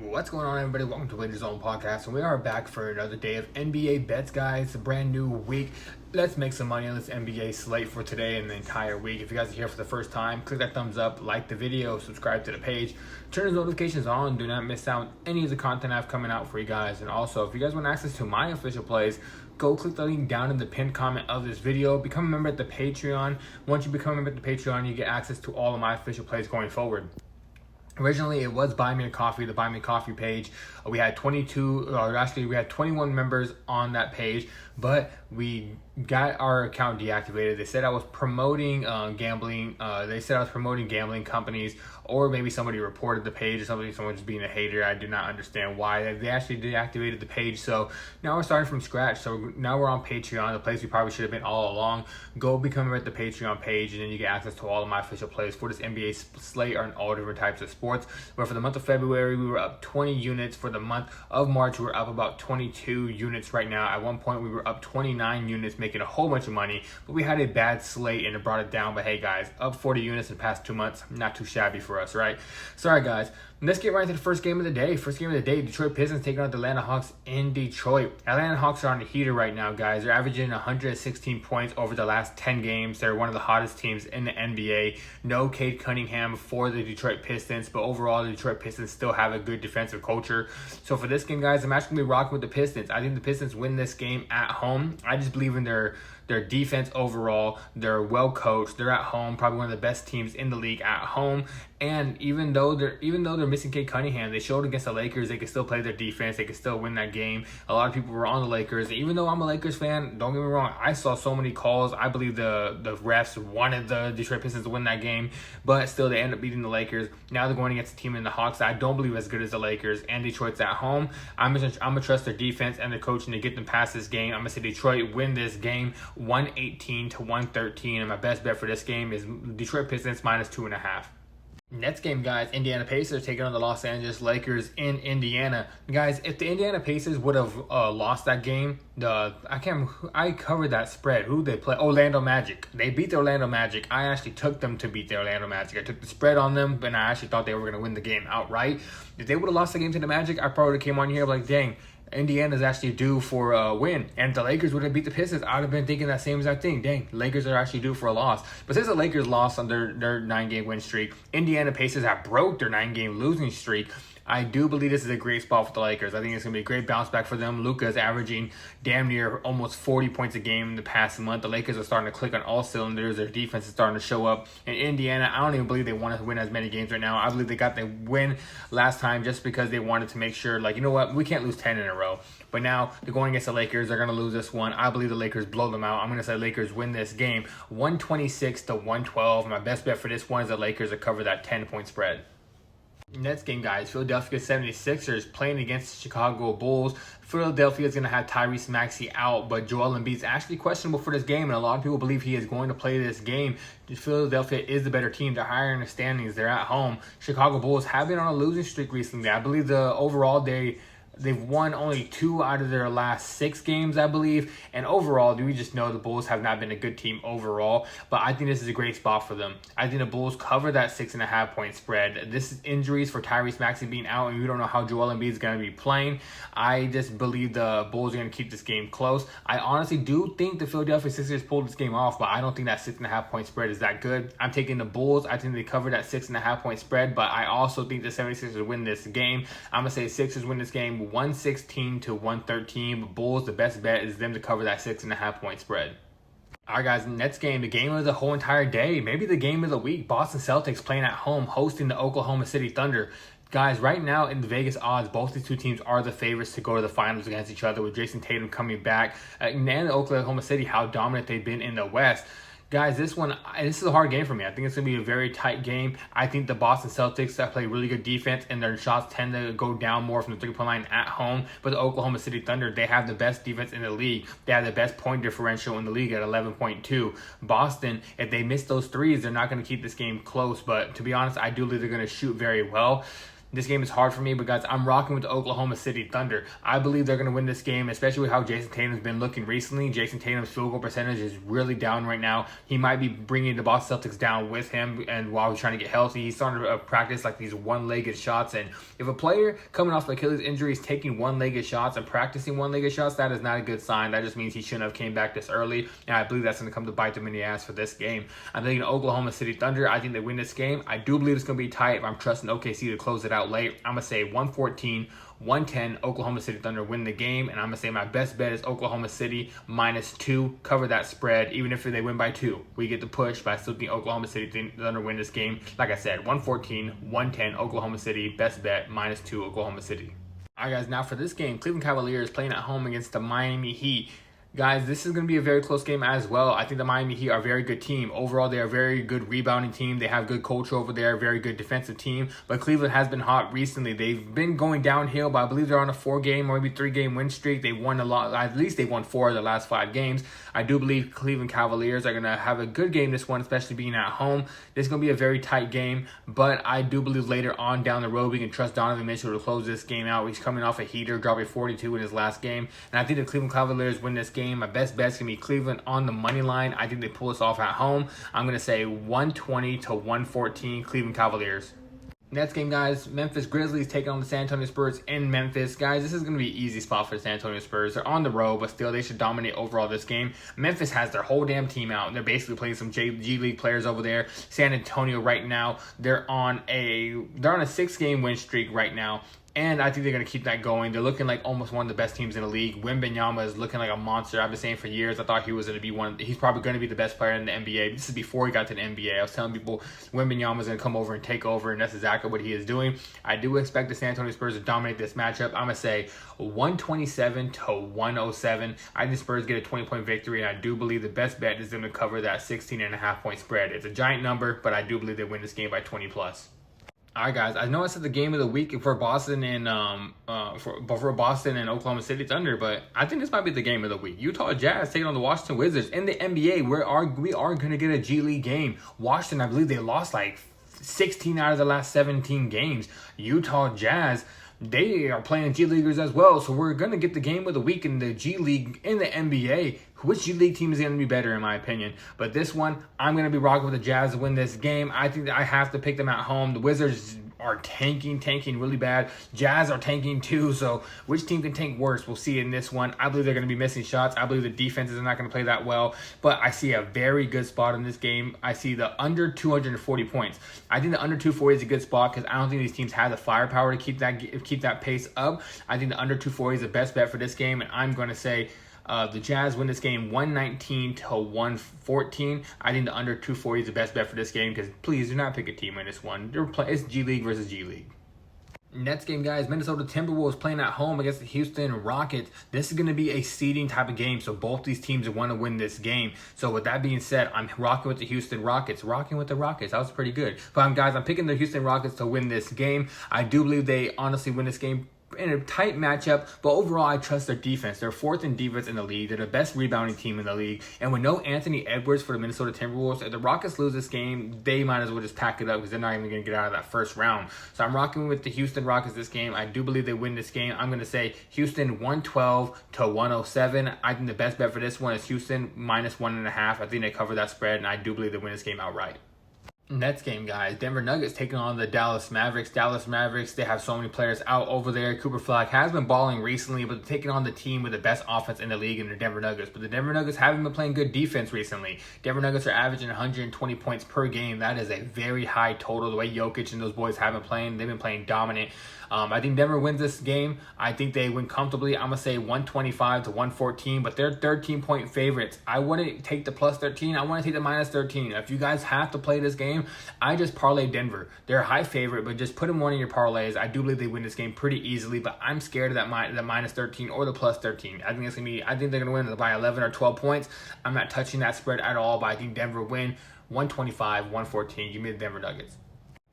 What's going on, everybody? Welcome to Wager Zone Podcast, and we are back for another day of NBA bets, guys. It's a brand new week. Let's make some money on this NBA slate for today and the entire week. If you guys are here for the first time, click that thumbs up, like the video, subscribe to the page, turn the notifications on. Do not miss out on any of the content I have coming out for you guys. And also, if you guys want access to my official plays, go click the link down in the pinned comment of this video. Become a member at the Patreon. Once you become a member at the Patreon, you get access to all of my official plays going forward. Originally, it was Buy Me a Coffee, the Buy Me a Coffee page. We had 21 members on that page, but we got our account deactivated. They said I was promoting gambling. They said I was promoting gambling companies, or maybe somebody reported the page or something. Someone just being a hater. I do not understand why they actually deactivated the page. So now we're starting from scratch. So now we're on Patreon, the place we probably should have been all along. Go become a member at the Patreon page, and then you get access to all of my official plays for this NBA slate and all different types of sports. But for the month of February, we were up 20 units. For the month of March, we're up about 22 units right now. At one point, we were up 29 units, making a whole bunch of money. But we had a bad slate, and it brought it down. But hey, guys, up 40 units in the past 2 months, not too shabby for us, right? Sorry, guys. Let's get right into the first game of the day. First game of the day, Detroit Pistons taking on the Atlanta Hawks in Detroit. Atlanta Hawks are on the heater right now, guys. They're averaging 116 points over the last 10 games. They're one of the hottest teams in the NBA. No Cade Cunningham for the Detroit Pistons, but overall, the Detroit Pistons still have a good defensive culture. So for this game, guys, I'm actually going to be rocking with the Pistons. I think the Pistons win this game at home. I just believe in their defense overall. They're well coached. They're at home, probably one of the best teams in the league at home. And even though they're missing Cade Cunningham, they showed against the Lakers they could still play their defense. They could still win that game. A lot of people were on the Lakers. Even though I'm a Lakers fan, don't get me wrong, I saw so many calls. I believe the refs wanted the Detroit Pistons to win that game, but still they end up beating the Lakers. Now they're going against a team in the Hawks that I don't believe as good as the Lakers, and Detroit's at home. I'm gonna trust their defense and their coaching to get them past this game. I'm gonna say Detroit win this game 118-113, and my best bet for this game is Detroit Pistons -2.5. Next game, guys, Indiana Pacers taking on the Los Angeles Lakers in Indiana. Guys, if the Indiana Pacers would have lost that game, I covered that spread. Who they play? Orlando Magic. They beat the Orlando Magic. I actually took them to beat the Orlando Magic. I took the spread on them, but I actually thought they were going to win the game outright. If they would have lost the game to the Magic, I probably came on here like, dang, Indiana's actually due for a win. And if the Lakers would have beat the Pistons, I would have been thinking that same exact thing. Dang, Lakers are actually due for a loss. But since the Lakers lost on their 9-game win streak, Indiana Pacers have broke their 9-game losing streak. I do believe this is a great spot for the Lakers. I think it's going to be a great bounce back for them. Luka is averaging damn near almost 40 points a game in the past month. The Lakers are starting to click on all cylinders. Their defense is starting to show up. In Indiana, I don't even believe they want to win as many games right now. I believe they got the win last time just because they wanted to make sure, like, you know what, we can't lose 10 in a row. But now they're going against the Lakers. They're going to lose this one. I believe the Lakers blow them out. I'm going to say Lakers win this game 126-112. My best bet for this one is the Lakers to cover that 10-point spread. Next game, guys, Philadelphia 76ers playing against the Chicago Bulls. Philadelphia is going to have Tyrese Maxey out, but Joel Embiid is actually questionable for this game, and a lot of people believe he is going to play this game. Philadelphia is the better team. They're higher in the standings. They're at home. Chicago Bulls have been on a losing streak recently. I believe they've won only 2 out of their last 6 games, I believe. And overall, we just know the Bulls have not been a good team overall. But I think this is a great spot for them. I think the Bulls cover that 6.5-point spread. This is injuries for Tyrese Maxey being out, and we don't know how Joel Embiid is going to be playing. I just believe the Bulls are going to keep this game close. I honestly do think the Philadelphia Sixers pulled this game off, but I don't think that 6.5-point spread is that good. I'm taking the Bulls. I think they cover that 6.5-point spread, but I also think the 76ers win this game. I'm going to say Sixers win this game 116-113. But Bulls, the best bet is them to cover that 6.5-point spread. All right, guys, next game, the game of the whole entire day, maybe the game of the week. Boston Celtics playing at home, hosting the Oklahoma City Thunder. Guys, right now in the Vegas odds, both these two teams are the favorites to go to the finals against each other, with Jason Tatum coming back, and Oklahoma City, how dominant they've been in the West. Guys, this is a hard game for me. I think it's going to be a very tight game. I think the Boston Celtics play really good defense, and their shots tend to go down more from the three-point line at home. But the Oklahoma City Thunder, they have the best defense in the league. They have the best point differential in the league at 11.2. Boston, if they miss those threes, they're not going to keep this game close. But to be honest, I do believe they're going to shoot very well. This game is hard for me, but guys, I'm rocking with the Oklahoma City Thunder. I believe they're going to win this game, especially with how Jason Tatum's been looking recently. Jason Tatum's field goal percentage is really down right now. He might be bringing the Boston Celtics down with him, and while he's trying to get healthy, he's starting to practice like these one-legged shots. And if a player coming off Achilles injury is taking one-legged shots and practicing one-legged shots, that is not a good sign. That just means he shouldn't have came back this early, and I believe that's going to come to bite them in the ass for this game. I'm thinking Oklahoma City Thunder. I think they win this game. I do believe it's going to be tight. I'm trusting OKC to close it out late. I'm going to say 114-110 Oklahoma City Thunder win the game, and I'm going to say my best bet is Oklahoma City -2. Cover that spread. Even if they win by 2, we get the push, but I still think Oklahoma City Thunder win this game. Like I said, 114-110 Oklahoma City. Best bet -2 Oklahoma City. All right, guys, now for this game, Cleveland Cavaliers playing at home against the Miami Heat. Guys, this is going to be a very close game as well. I think the Miami Heat are a very good team. Overall, they are a very good rebounding team. They have good culture over there, very good defensive team. But Cleveland has been hot recently. They've been going downhill, but I believe they're on a 4-game or maybe 3-game win streak. They won a lot. At least they won 4 of the last 5 games. I do believe Cleveland Cavaliers are going to have a good game this one, especially being at home. This is going to be a very tight game, but I do believe later on down the road we can trust Donovan Mitchell to close this game out. He's coming off a heater, dropping 42 in his last game. And I think the Cleveland Cavaliers win this game. My best bet's going to be Cleveland on the money line. I think they pull this off at home. I'm going to say 120-114 Cleveland Cavaliers. Next game, guys, Memphis Grizzlies taking on the San Antonio Spurs in Memphis. Guys, this is going to be an easy spot for the San Antonio Spurs. They're on the road, but still they should dominate overall this game. Memphis has their whole damn team out. They're basically playing some G League players over there. San Antonio right now, they're on a 6-game win streak right now. And I think they're going to keep that going. They're looking like almost one of the best teams in the league. Wembanyama is looking like a monster. I've been saying for years, I thought he was going to be he's probably going to be the best player in the NBA. This is before he got to the NBA. I was telling people Wembanyama is going to come over and take over, and that's exactly what he is doing. I do expect the San Antonio Spurs to dominate this matchup. I'm going to say 127-107. I think the Spurs get a 20-point victory, and I do believe the best bet is them to cover that 16.5-point spread. It's a giant number, but I do believe they win this game by 20+. All right, guys. I know I said the game of the week for Boston and for Boston and Oklahoma City Thunder, but I think this might be the game of the week. Utah Jazz taking on the Washington Wizards in the NBA. We are going to get a G League game. Washington, I believe they lost like 16 out of the last 17 games. Utah Jazz, they are playing G Leaguers as well, so we're going to get the game of the week in the G League in the NBA. Which G League team is going to be better, in my opinion? But this one, I'm going to be rocking with the Jazz to win this game. I think that I have to pick them at home. The Wizards are tanking really bad. Jazz are tanking too, so which team can tank worse? We'll see in this one. I believe they're going to be missing shots. I believe the defenses are not going to play that well, but I see a very good spot in this game. I see the under 240 points. I think the under 240 is a good spot because I don't think these teams have the firepower to keep that pace up. I think the under 240 is the best bet for this game, and I'm going to say the Jazz win this game 119-114. I think the under 240 is the best bet for this game because please do not pick a team in this one. It's G League versus G League. Next game, guys, Minnesota Timberwolves playing at home against the Houston Rockets. This is going to be a seeding type of game, so both these teams want to win this game. So with that being said, I'm rocking with the Houston Rockets. Rocking with the Rockets. That was pretty good. But guys, I'm picking the Houston Rockets to win this game. I do believe they honestly win this game in a tight matchup, but overall I trust their defense. They're 4th in defense in the league. They're the best rebounding team in the league, and with no Anthony Edwards for the Minnesota Timberwolves, if the Rockets lose this game, they might as well just pack it up because they're not even going to get out of that first round. So I'm rocking with the Houston Rockets this game. I do believe they win this game. I'm going to say Houston 112-107. I think the best bet for this one is Houston -1.5. I think they cover that spread, and I do believe they win this game outright. Next game, guys, Denver Nuggets taking on the Dallas Mavericks. Dallas Mavericks, they have so many players out over there. Cooper Flag has been balling recently, but taking on the team with the best offense in the league in the Denver Nuggets. But the Denver Nuggets haven't been playing good defense recently. Denver Nuggets are averaging 120 points per game. That is a very high total. The way Jokic and those boys have been playing, they've been playing dominant. I think Denver wins this game. I think they win comfortably. I'm going to say 125-114, but they're 13-point favorites. I wouldn't take the +13. I want to take the -13. If you guys have to play this game, I just parlay Denver. They're a high favorite, but just put them one in your parlays. I do believe they win this game pretty easily, but I'm scared of that -13 or the +13. I think they're going to win by 11 or 12 points. I'm not touching that spread at all, but I think Denver win 125-114. Give me the Denver Nuggets.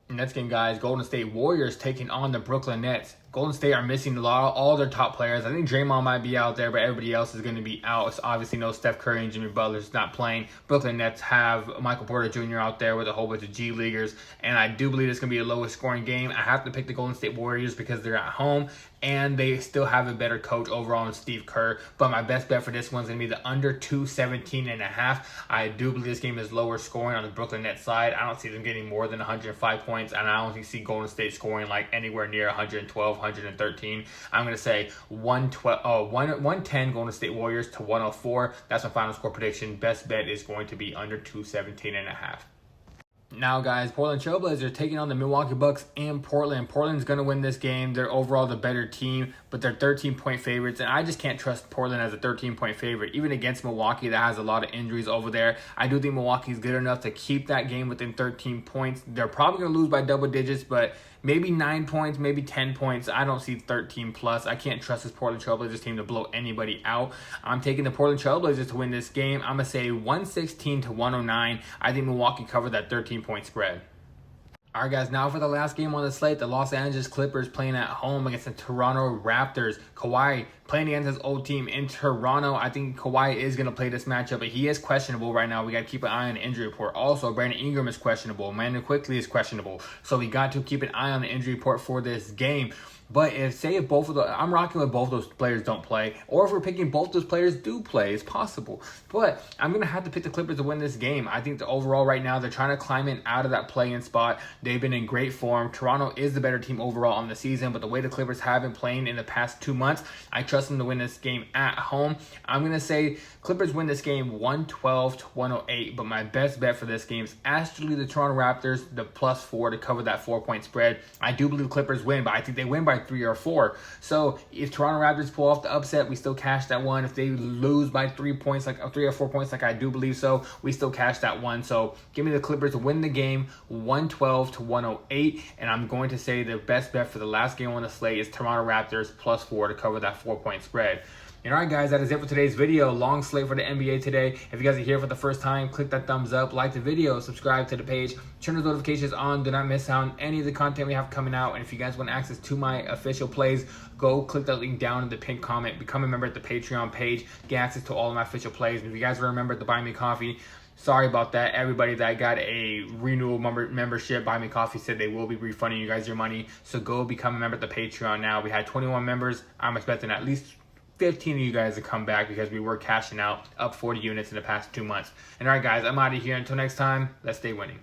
Next game, guys, Golden State Warriors taking on the Brooklyn Nets. Golden State are missing all their top players. I think Draymond might be out there, but everybody else is going to be out. It's obviously no Steph Curry and Jimmy Butler's not playing. Brooklyn Nets have Michael Porter Jr. out there with a whole bunch of G Leaguers, and I do believe it's going to be a lowest scoring game. I have to pick the Golden State Warriors because they're at home, and they still have a better coach overall than Steve Kerr. But my best bet for this one's going to be the under 217.5. I do believe this game is lower scoring on the Brooklyn Nets side. I don't see them getting more than 105 points, and I don't see Golden State scoring like anywhere near 112, 113. I'm going to say 110 Golden State Warriors to 104. That's my final score prediction. Best bet is going to be under 217.5. Now, guys, Portland Trailblazers are taking on the Milwaukee Bucks in Portland. Portland's going to win this game. They're overall the better team, but they're 13-point favorites, and I just can't trust Portland as a 13-point favorite, even against Milwaukee that has a lot of injuries over there. I do think Milwaukee's good enough to keep that game within 13 points. They're probably going to lose by double digits, but maybe 9 points, maybe 10 points. I don't see 13 plus. I can't trust this Portland Trailblazers team to blow anybody out. I'm taking the Portland Trailblazers to win this game. I'm going to say 116 to 109. I think Milwaukee covered that 13-point spread. All right, guys, now for the last game on the slate, the Los Angeles Clippers playing at home against the Toronto Raptors. Kawhi playing against his old team in Toronto. I think Kawhi is going to play this matchup, but he is questionable right now. We got to keep an eye on the injury report. Also, Brandon Ingram is questionable. Amanda Quickly is questionable. So we got to keep an eye on the injury report for this game. But if both of I'm rocking with both those players don't play, or if we're picking both those players do play, it's possible. But I'm going to have to pick the Clippers to win this game. I think overall right now, they're trying to climb in out of that play-in spot. They've been in great form. Toronto is the better team overall on the season, but the way the Clippers have been playing in the past 2 months, I trust them to win this game at home. I'm going to say Clippers win this game 112 to 108, but my best bet for this game is actually the Toronto Raptors, the +4 to cover that 4-point spread. I do believe the Clippers win, but I think they win by 3 or 4. So if Toronto Raptors pull off the upset, we still cash that one. If they lose by 3 points, like 3 or 4 points, like I do believe so, we still cash that one. So give me the Clippers to win the game 112 to 108, and I'm going to say the best bet for the last game on the slate is Toronto Raptors +4 to cover that 4-point spread. And alright, guys, that is it for today's video. Long slate for the NBA today. If you guys are here for the first time, click that thumbs up, like the video, subscribe to the page, turn those notifications on, do not miss out on any of the content we have coming out. And if you guys want access to my official plays, go click that link down in the pinned comment, become a member at the Patreon page, get access to all of my official plays. And if you guys remember to buy me coffee, sorry about that. Everybody that got a renewal membership, Buy Me Coffee, said they will be refunding you guys your money. So go become a member at the Patreon now. We had 21 members. I'm expecting at least 15 of you guys to come back because we were cashing out up 40 units in the past 2 months. And all right, guys, I'm out of here. Until next time, let's stay winning.